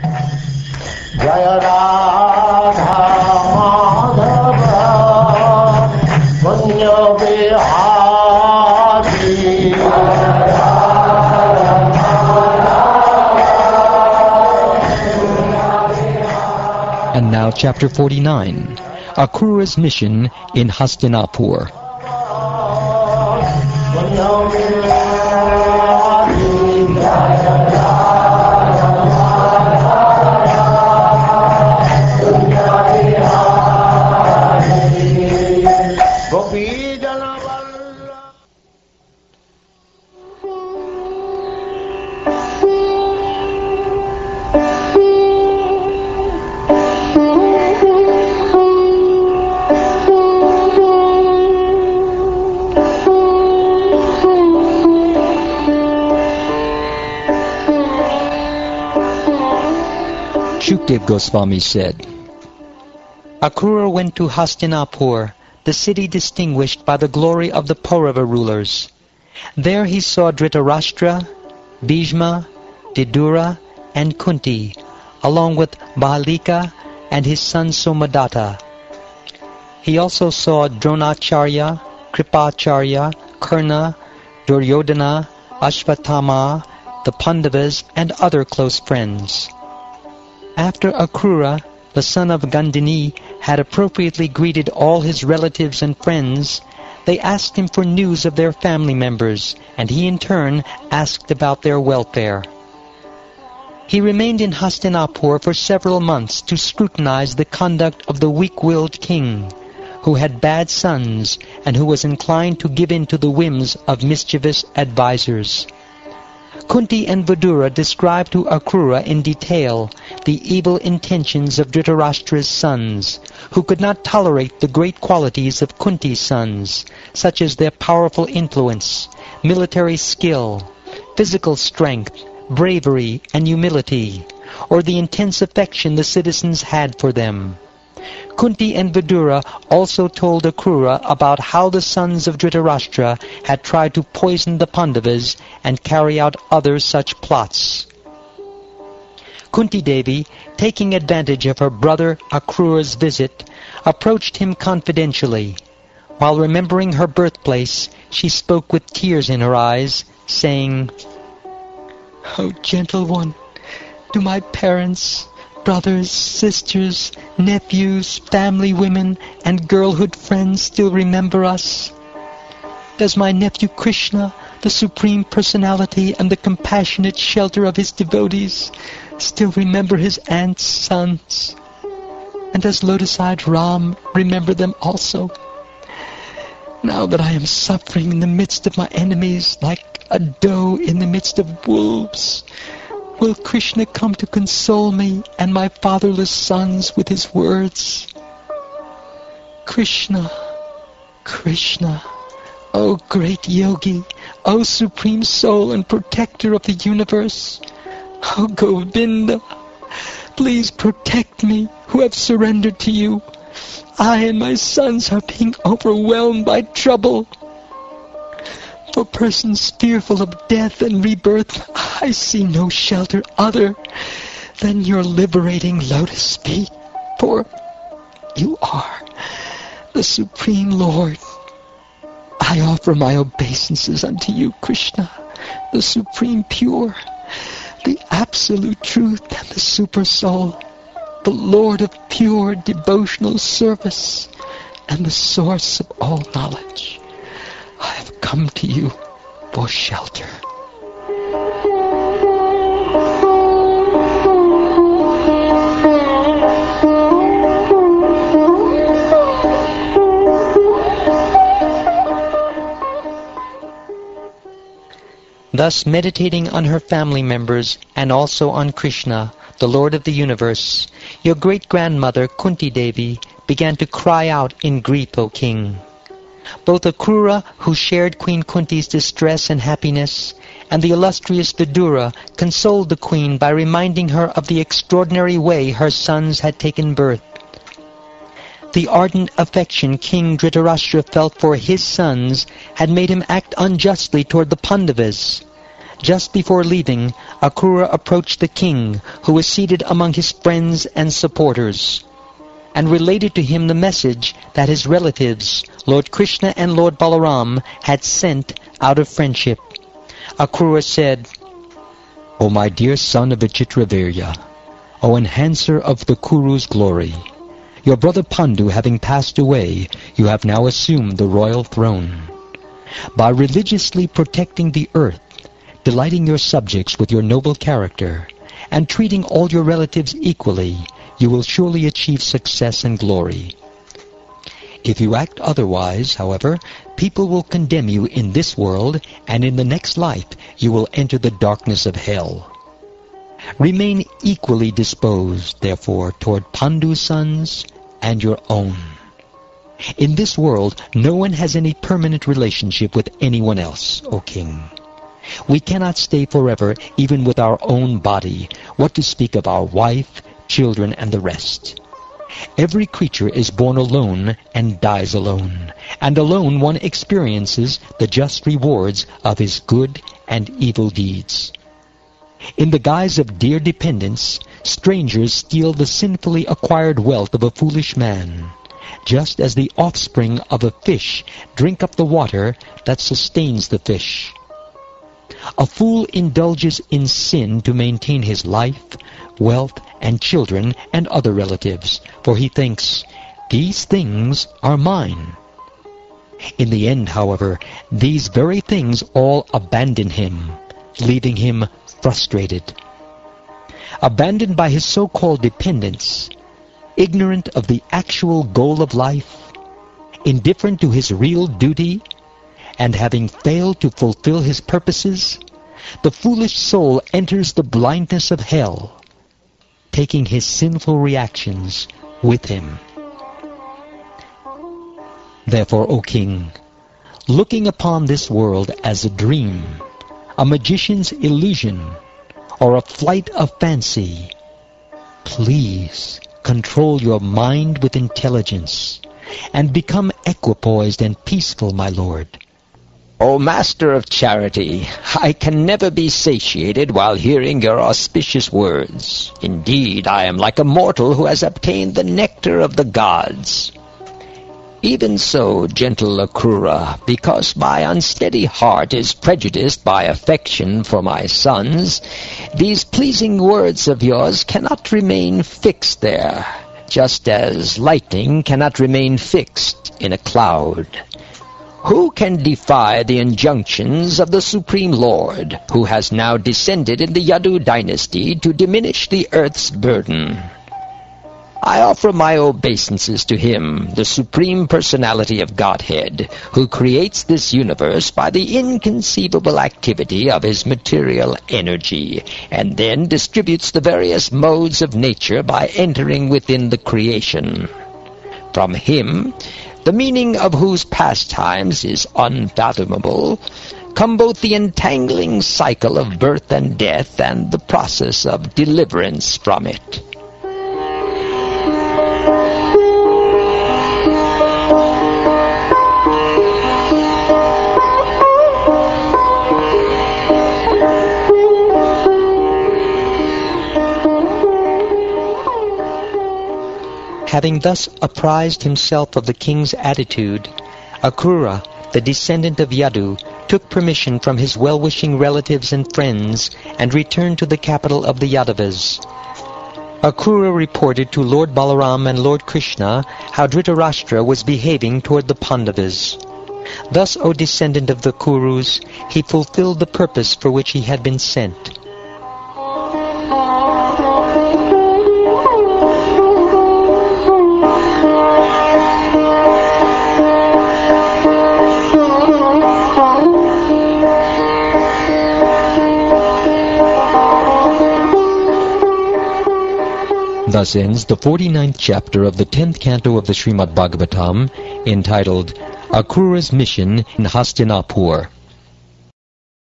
Jaya Radha Madhava Punya Vihari. And now chapter 49, Akrura's mission in Hastinapur. Shukdev Goswami said, Akrura went to Hastinapur, the city distinguished by the glory of the Paurava rulers. There he saw Dhritarashtra, Bhishma, Vidura, and Kunti, along with Bahalika and his son Somadatta. He also saw Dronacharya, Kripacharya, Karna, Duryodhana, Ashvatthama, the Pandavas, and other close friends. After Akrura, the son of Gandhini, had appropriately greeted all his relatives and friends, they asked him for news of their family members, and he in turn asked about their welfare. He remained in Hastinapur for several months to scrutinize the conduct of the weak-willed king, who had bad sons and who was inclined to give in to the whims of mischievous advisers. Kunti and Vidura described to Akrura in detail the evil intentions of Dhritarashtra's sons, who could not tolerate the great qualities of Kunti's sons, such as their powerful influence, military skill, physical strength, bravery, and humility, or the intense affection the citizens had for them. Kunti and Vidura also told Akrura about how the sons of Dhritarashtra had tried to poison the Pandavas and carry out other such plots. Kunti Devi, taking advantage of her brother Akrura's visit, approached him confidentially. While remembering her birthplace, she spoke with tears in her eyes, saying, "O gentle one, do my parents, brothers, sisters, nephews, family women, and girlhood friends still remember us? Does my nephew Krishna, the Supreme Personality and the compassionate shelter of his devotees, still remember his aunt's sons? And does lotus-eyed Ram remember them also? Now that I am suffering in the midst of my enemies like a doe in the midst of wolves, will Krishna come to console me and my fatherless sons with his words? Krishna, Krishna, O great yogi, O supreme soul and protector of the universe, O Govinda, please protect me who have surrendered to you. I and my sons are being overwhelmed by trouble. For persons fearful of death and rebirth, I see no shelter other than your liberating lotus feet, for you are the Supreme Lord. I offer my obeisances unto you, Krishna, the Supreme Pure, the Absolute Truth and the Super Soul, the Lord of pure devotional service, and the source of all knowledge. I have come to you for shelter." Thus, meditating on her family members and also on Krishna, the Lord of the universe, your great-grandmother Kunti Devi began to cry out in grief, O king. Both Akrura, who shared Queen Kunti's distress and happiness, and the illustrious Vidura consoled the queen by reminding her of the extraordinary way her sons had taken birth. The ardent affection King Dhritarashtra felt for his sons had made him act unjustly toward the Pandavas. Just before leaving, Akrura approached the king, who was seated among his friends and supporters, and related to him the message that his relatives, Lord Krishna and Lord Balaram, had sent out of friendship. Akrura said, "O my dear son of Vichitravirya, O enhancer of the Kuru's glory, your brother Pandu having passed away, you have now assumed the royal throne. By religiously protecting the earth, delighting your subjects with your noble character, and treating all your relatives equally, you will surely achieve success and glory. If you act otherwise, however, people will condemn you in this world, and in the next life you will enter the darkness of hell. Remain equally disposed, therefore, toward Pandu's sons and your own. In this world, no one has any permanent relationship with anyone else, O king. We cannot stay forever even with our own body, what to speak of our wife, children, and the rest. Every creature is born alone and dies alone, and alone one experiences the just rewards of his good and evil deeds. In the guise of dear dependence, strangers steal the sinfully acquired wealth of a foolish man, just as the offspring of a fish drink up the water that sustains the fish. A fool indulges in sin to maintain his life, wealth, and children and other relatives, for he thinks, 'These things are mine.' In the end, however, these very things all abandon him, leaving him frustrated. Abandoned by his so-called dependents, ignorant of the actual goal of life, indifferent to his real duty, and having failed to fulfill his purposes, the foolish soul enters the blindness of hell, taking his sinful reactions with him. Therefore, O king, looking upon this world as a dream, a magician's illusion, or a flight of fancy, please control your mind with intelligence, and become equipoised and peaceful, my lord. O Master of Charity, I can never be satiated while hearing your auspicious words. Indeed, I am like a mortal who has obtained the nectar of the gods. Even so, gentle Akrura, because my unsteady heart is prejudiced by affection for my sons, these pleasing words of yours cannot remain fixed there, just as lightning cannot remain fixed in a cloud. Who can defy the injunctions of the Supreme Lord, who has now descended in the Yadu dynasty to diminish the earth's burden? I offer my obeisances to him, the Supreme Personality of Godhead, who creates this universe by the inconceivable activity of his material energy, and then distributes the various modes of nature by entering within the creation. From him, the meaning of whose pastimes is unfathomable, come both the entangling cycle of birth and death and the process of deliverance from it. Having thus apprised himself of the king's attitude, Akrura, the descendant of Yadu, took permission from his well-wishing relatives and friends and returned to the capital of the Yadavas. Akrura reported to Lord Balaram and Lord Krishna how Dhritarashtra was behaving toward the Pandavas. Thus, O descendant of the Kurus, he fulfilled the purpose for which he had been sent. Thus ends the 49th chapter of the 10th canto of the Srimad Bhagavatam, entitled Akrura's Mission in Hastinapura.